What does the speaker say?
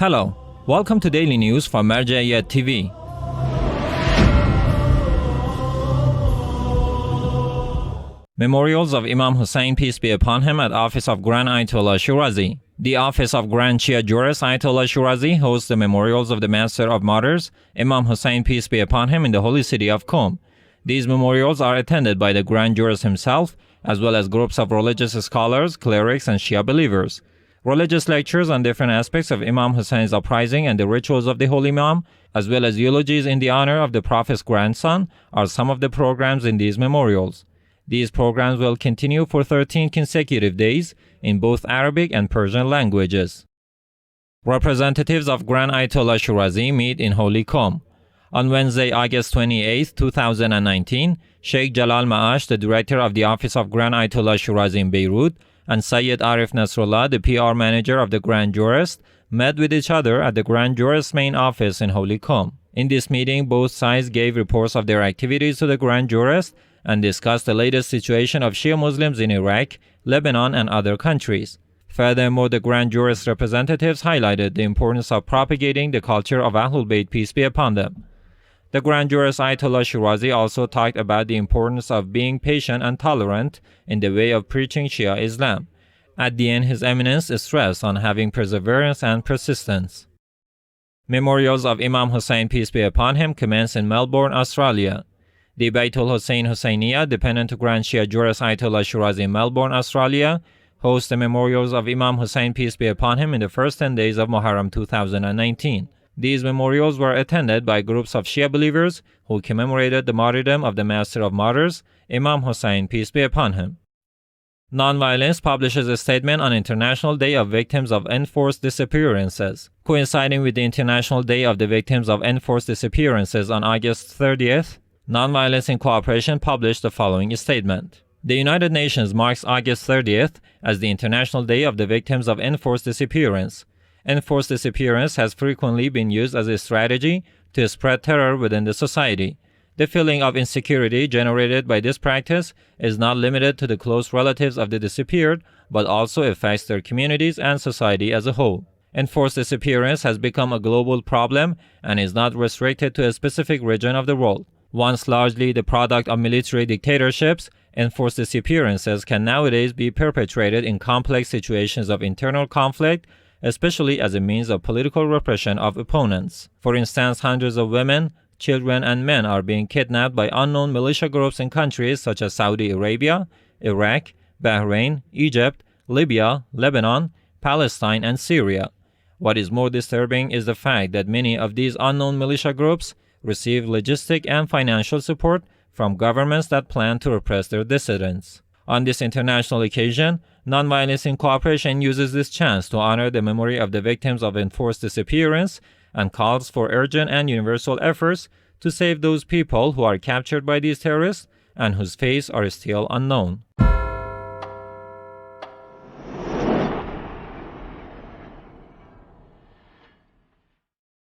Hello, welcome to Daily News from Marja'iyat TV. Memorials of Imam Hussain, peace be upon him, at Office of Grand Ayatollah Shirazi. The Office of Grand Shia Jurors Ayatollah Shirazi hosts the memorials of the Master of Martyrs, Imam Hussain, peace be upon him, in the holy city of Qom. These memorials are attended by the Grand Jurors himself, as well as groups of religious scholars, clerics, and Shia believers. Religious lectures on different aspects of Imam Hussein's uprising and the rituals of the Holy Imam, as well as eulogies in the honor of the Prophet's grandson, are some of the programs in these memorials. These programs will continue for 13 consecutive days in both Arabic and Persian languages. Representatives of Grand Ayatollah Shirazi meet in Holy Qom. On Wednesday, August 28, 2019, Sheikh Jalal Ma'ash, the director of the Office of Grand Ayatollah Shirazi in Beirut, and Sayyid Arif Nasrullah, the PR manager of the Grand Jurist, met with each other at the Grand Jurist's main office in Holy Qom. In this meeting, both sides gave reports of their activities to the Grand Jurist and discussed the latest situation of Shia Muslims in Iraq, Lebanon, and other countries. Furthermore, the Grand Jurist representatives highlighted the importance of propagating the culture of Ahlul Bayt, peace be upon them. The Grand Jurist Ayatollah Shirazi also talked about the importance of being patient and tolerant in the way of preaching Shia Islam. At the end, His Eminence stressed on having perseverance and persistence. Memorials of Imam Hussain, peace be upon him, commenced in Melbourne, Australia. The Baitul Hussain Hussainiya, dependent to Grand Shia Jurist Ayatollah Shirazi in Melbourne, Australia, hosts the memorials of Imam Hussain, peace be upon him, in the first 10 days of Muharram 2019. These memorials were attended by groups of Shia believers who commemorated the martyrdom of the Master of Martyrs, Imam Hussain, peace be upon him. Nonviolence publishes a statement on International Day of Victims of Enforced Disappearances. Coinciding with the International Day of the Victims of Enforced Disappearances on August 30th, Nonviolence in Cooperation published the following statement. The United Nations marks August 30th as the International Day of the Victims of Enforced Disappearance. Enforced disappearance has frequently been used as a strategy to spread terror within the society. The feeling of insecurity generated by this practice is not limited to the close relatives of the disappeared, but also affects their communities and society as a whole. Enforced disappearance has become a global problem and is not restricted to a specific region of the world. Once largely the product of military dictatorships, enforced disappearances can nowadays be perpetrated in complex situations of internal conflict, especially as a means of political repression of opponents. For instance, hundreds of women, children, and men are being kidnapped by unknown militia groups in countries such as Saudi Arabia, Iraq, Bahrain, Egypt, Libya, Lebanon, Palestine, and Syria. What is more disturbing is the fact that many of these unknown militia groups receive logistic and financial support from governments that plan to repress their dissidents. On this international occasion, Nonviolence in Cooperation uses this chance to honor the memory of the victims of enforced disappearance and calls for urgent and universal efforts to save those people who are captured by these terrorists and whose fates are still unknown.